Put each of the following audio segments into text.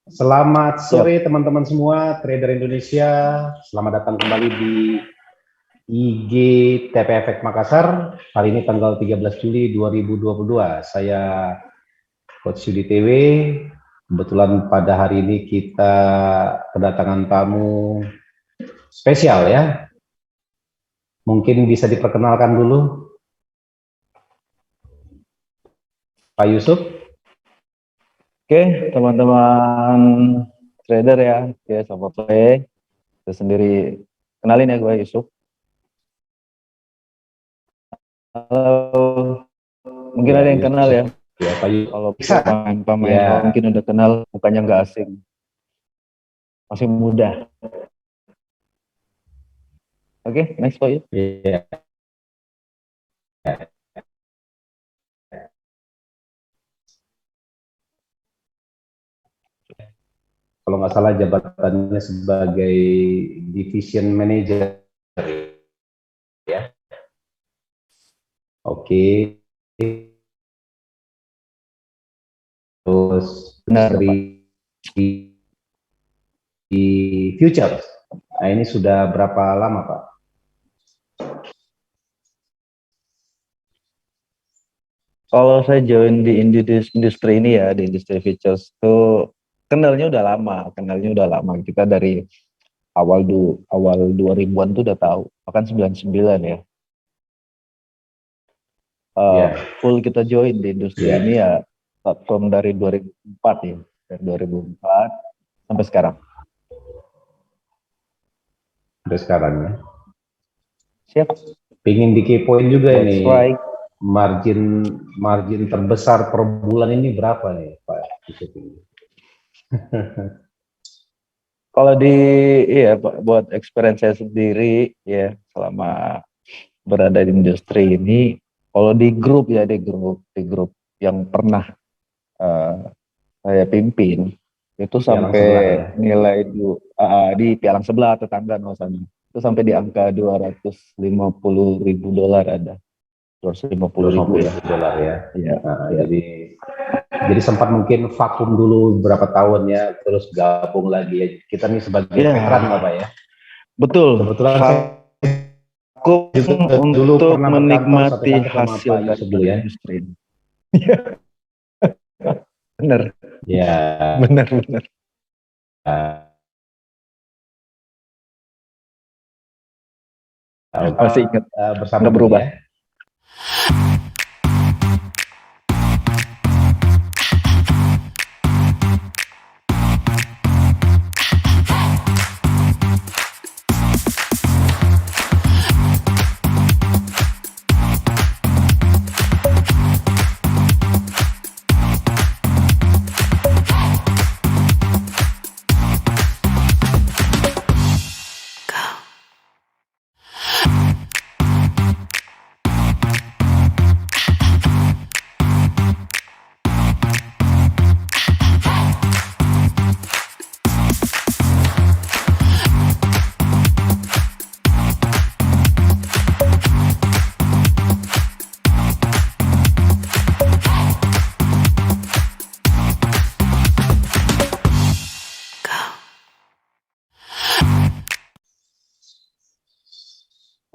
Selamat Siap. sore teman-teman semua, trader Indonesia. Selamat datang kembali di IG TP Efek Makassar. Hari ini tanggal 13 Juli 2022. Saya Coach Yudi TW. Kebetulan pada hari ini kita kedatangan tamu spesial ya. Mungkin bisa diperkenalkan dulu, Pak Yusuf. Oke, teman-teman trader ya. Oke, selamat sore. Saya sendiri, kenalin ya, gue Yusuf. Halo, mungkin Ya, ada yang kenal Yusuf. ya. Ya, Pak Yusuf. Kalau Bisa. pemain Ya. mungkin udah kenal, mukanya nggak asing. Masih muda. Oke, next Pak. Ya. Kalau nggak salah jabatannya sebagai division manager ya. Oke. Terus Benar, dari Pak. di futures. Nah, ini sudah berapa lama, Pak? Kalau saya join di industri ini ya, di industri futures itu kenalnya udah lama. Kita dari awal 2000-an tuh udah tahu. Bahkan 99 ya. Ya, Full kita join di industri ya, ini ya platform dari 2004 ya, dari 2004 sampai sekarang. sampai sekarang ya. Siap. Pingin dikepoin juga That's ini right. margin margin terbesar per bulan ini berapa nih, Pak Yusuf ini? Kalau iya buat experience saya sendiri ya selama berada di industri ini, kalau di grup yang pernah saya pimpin itu Pialang sebelah ya. sampai nilai di pialang sebelah tetangga misalnya itu sampai di angka 250.000 dolar ada. 250.000 ya. $250 ya. Iya, Nah, iya. jadi sempat mungkin vakum dulu beberapa tahun ya, terus gabung lagi ya. Kita nih sebagai Ya, veteran lah, Pak ya. betul. Kebetulan saya Vakum juga dulu untuk pernah berkantor satu menikmati kantor sama hasil Pak Yusuf dulu daripada ya. industri ini. Iya, benar, Ya, benar, benar. Masih ingat, bersama nggak dulu berubah. ya.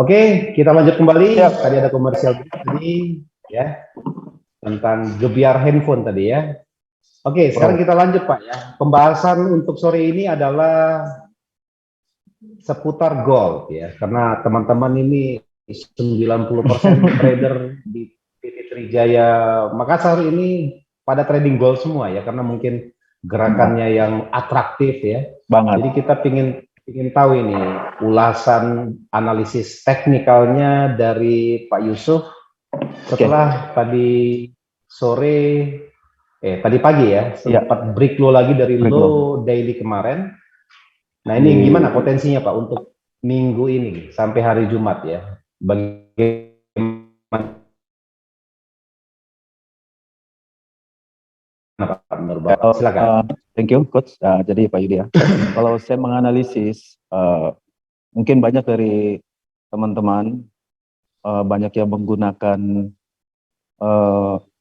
Oke, kita lanjut kembali. Siap. Tadi ada komersial tadi ya tentang gebiar handphone tadi ya. Oke, sekarang Bro. kita lanjut Pak ya. Pembahasan untuk sore ini adalah seputar gold ya. Karena teman-teman ini 90% trader di PT Trijaya Makassar ini pada trading gold semua ya, karena mungkin gerakannya yang atraktif ya. Banget. Jadi kita ingin tahu ini ulasan analisis teknikalnya dari Pak Yusuf setelah tadi sore tadi pagi ya sempat break low lagi dari low daily kemarin. Nah, ini gimana potensinya Pak untuk minggu ini sampai hari Jumat ya? Bagaimana Pak menurut Bapak? Silakan. Thank you Coach. Jadi Pak Yudi ya. Kalau saya menganalisis mungkin banyak dari teman-teman banyak yang menggunakan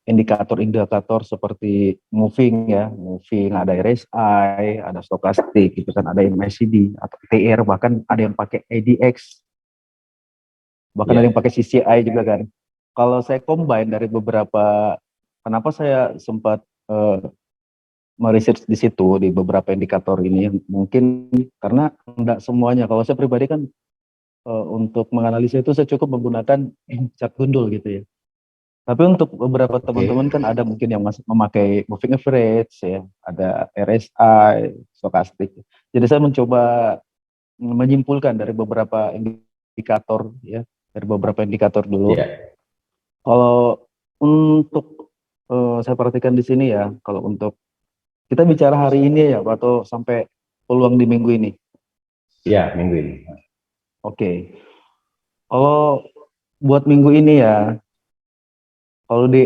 indikator-indikator seperti moving ya, moving, ada RSI, ada stokastik, itu kan ada yang MACD atau TR, bahkan ada yang pakai ADX, bahkan ada yang pakai CCI juga kan. Kalau saya combine dari beberapa, kenapa saya sempat meresearch di situ di beberapa indikator ini, mungkin karena enggak semuanya. Kalau saya pribadi kan untuk menganalisa itu saya cukup menggunakan chart gundul gitu ya. Tapi untuk beberapa teman-teman kan ada mungkin yang masih memakai moving average ya, ada RSI, stokastik. Jadi saya mencoba menyimpulkan dari beberapa indikator ya, dari beberapa indikator dulu. Iya. Kalau untuk saya perhatikan di sini ya, kalau untuk kita bicara hari ini ya, atau sampai peluang di minggu ini. Iya, minggu ini. Oke. Kalau buat minggu ini ya, kalau di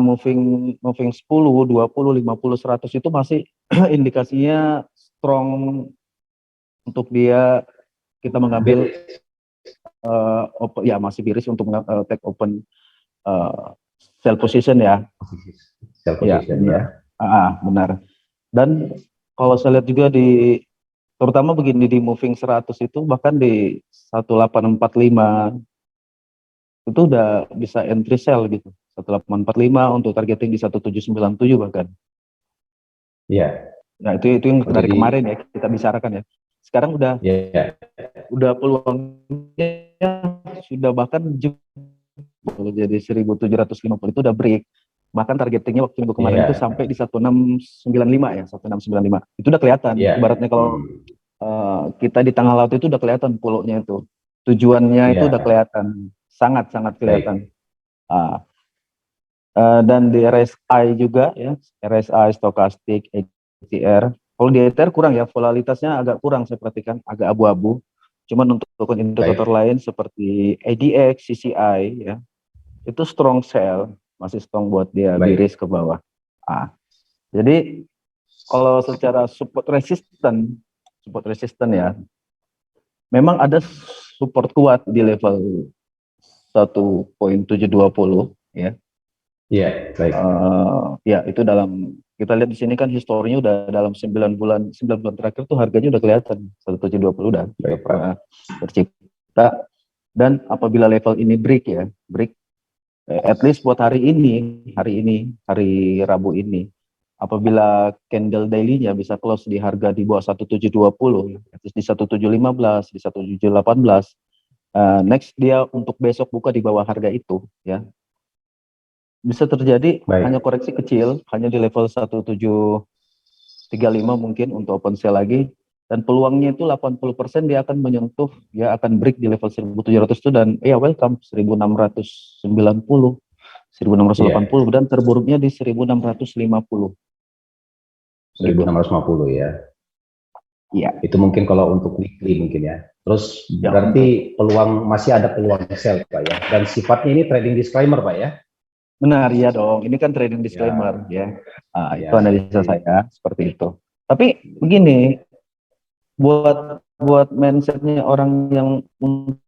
moving 10, 20, 50, 100 itu masih indikasinya strong untuk dia kita mengambil ya masih biris untuk take open sell position ya. Sell Ya, position benar. ya. Benar. Dan kalau saya lihat juga terutama begini di moving 100 itu bahkan di 1845 itu udah bisa entry sell gitu. 1845 untuk targeting di 1797 bahkan. Iya. Nah, itu yang dari Jadi, kemarin ya kita bicarakan ya. Sekarang udah ya. peluangnya sudah bahkan jadi 1750 itu udah break. Bahkan targetingnya waktu minggu kemarin itu sampai di 1695 ya, 1695. Itu udah kelihatan. Ibaratnya kalau kita di tengah laut itu udah kelihatan pulaunya itu. Tujuannya itu udah kelihatan, sangat-sangat kelihatan. Dan di RSI juga ya, RSI, stokastik, ATR. Kalau di ATR kurang ya, volatilitasnya agak kurang saya perhatikan, agak abu-abu. Cuman untuk indikator lain seperti ADX, CCI ya, itu strong sell, masih strong buat dia biris ke bawah. Jadi kalau secara support resisten ya, memang ada support kuat di level 1.720 ya. Iya, baik. Ya itu kita lihat di sini kan historinya udah dalam 9 bulan terakhir tuh harganya udah kelihatan 1720 udah pernah tercipta. Dan apabila level ini break at least buat hari Rabu ini, apabila candle daily-nya bisa close di harga di bawah 1720, di 1715, di 1718, next dia untuk besok buka di bawah harga itu ya, bisa terjadi hanya koreksi kecil, hanya di level 1735 mungkin untuk open sell lagi, dan peluangnya itu 80% dia akan menyentuh, dia akan break di level 1700 itu, dan welcome 1690, 1680, dan terburuknya di 1650. 1650 ya. Iya. Itu mungkin kalau untuk weekly mungkin ya. Terus berarti masih ada peluang sell Pak ya. Dan sifatnya ini trading disclaimer Pak ya. Benar, ya dong. Ini kan trading disclaimer ya. Itu analisa saya seperti itu. Tapi begini, buat mindsetnya orang yang untuk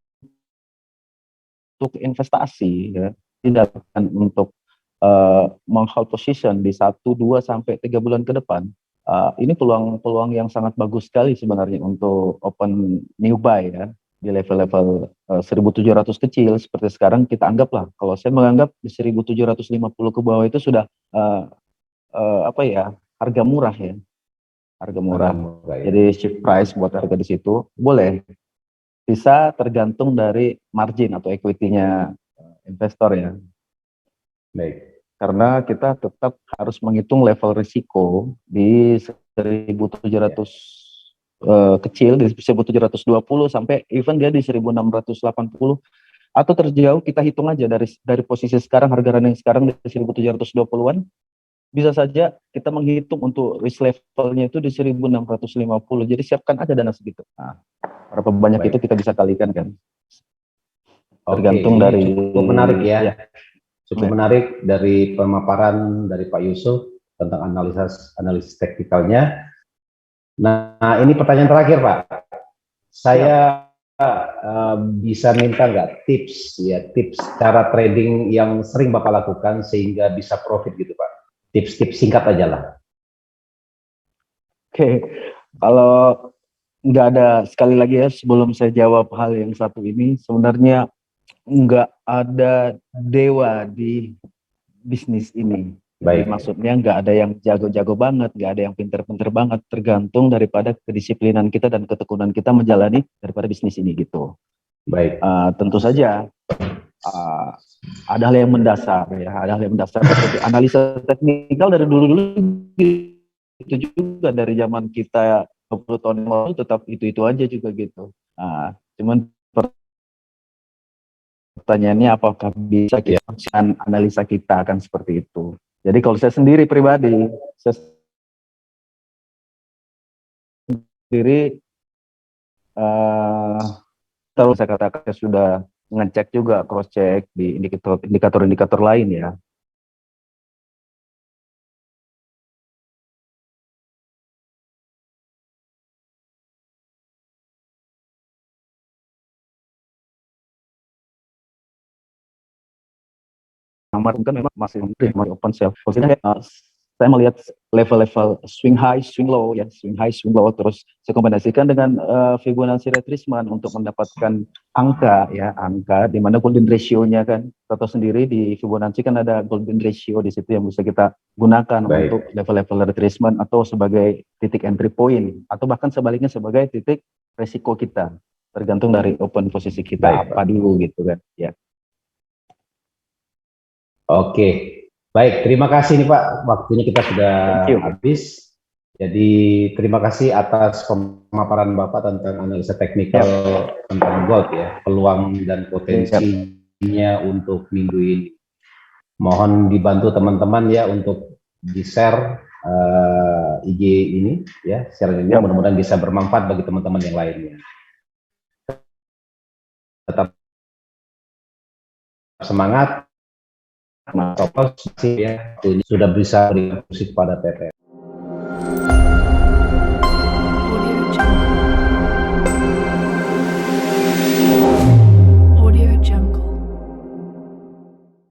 investasi ya, tidak akan untuk meng-hold position di 1, 2 sampai 3 bulan ke depan. Ini peluang yang sangat bagus sekali sebenarnya untuk open new buy ya, di level-level 1700 kecil seperti sekarang. Kita anggaplah, kalau saya menganggap di 1750 ke bawah itu sudah harga murah ya, harga murah. Jadi shift price buat harga di situ boleh, bisa tergantung dari margin atau equity-nya investor ya. Baik. Karena kita tetap harus menghitung level risiko di 1700 kecil, di 1720 sampai even dia di 1680, atau terjauh kita hitung aja dari posisi sekarang, harga running sekarang di 1720-an, bisa saja kita menghitung untuk risk levelnya itu di 1650. Jadi siapkan aja dana segitu. Berapa banyak itu kita bisa kalikan kan. Tergantung dari cukup menarik ya. Cukup menarik dari pemaparan dari Pak Yusuf tentang analisis teknikalnya. Nah, ini pertanyaan terakhir Pak. Saya bisa minta nggak tips cara trading yang sering Bapak lakukan sehingga bisa profit gitu Pak. Tips-tips singkat aja lah. Oke, kalau nggak ada, sekali lagi ya sebelum saya jawab hal yang satu ini, sebenarnya nggak ada dewa di bisnis ini. Jadi Baik, maksudnya nggak ada yang jago-jago banget, nggak ada yang pinter-pinter banget, tergantung daripada kedisiplinan kita dan ketekunan kita menjalani daripada bisnis ini gitu. baik, Tentu saja uh, ada hal yang mendasar ya, ada hal yang mendasar seperti analisa teknikal dari dulu-dulu itu juga dari zaman kita 20 tahun yang lalu tetap itu aja juga gitu. Cuman pertanyaannya apakah bisa ya, kita analisa kita akan seperti itu. Jadi kalau saya sendiri pribadi, saya sendiri terus saya katakan saya sudah ngecek juga, cross check di indikator-indikator lain ya. Kemarin kan memang masih open sell. Maksudnya saya melihat level-level swing high, swing low ya, swing high, swing low, terus saya kombinasikan dengan Fibonacci retracement untuk mendapatkan angka ya, angka di mana golden ratio-nya kan, atau sendiri di Fibonacci kan ada golden ratio di situ yang bisa kita gunakan baik, untuk level-level retracement atau sebagai titik entry point atau bahkan sebaliknya sebagai titik resiko kita, tergantung dari open posisi kita baik Pak. apa dulu gitu kan ya. Oke, baik. Terima kasih nih Pak. Waktunya kita sudah Thank you. habis. Jadi terima kasih atas pemaparan Bapak tentang analisa teknikal tentang gold ya, peluang dan potensinya untuk minggu ini. Mohon dibantu teman-teman ya untuk di-share IG ini ya, share ini mudah-mudahan bisa bermanfaat bagi teman-teman yang lainnya. Tetap semangat. Stop loss ya, sudah bisa beri kepada PT.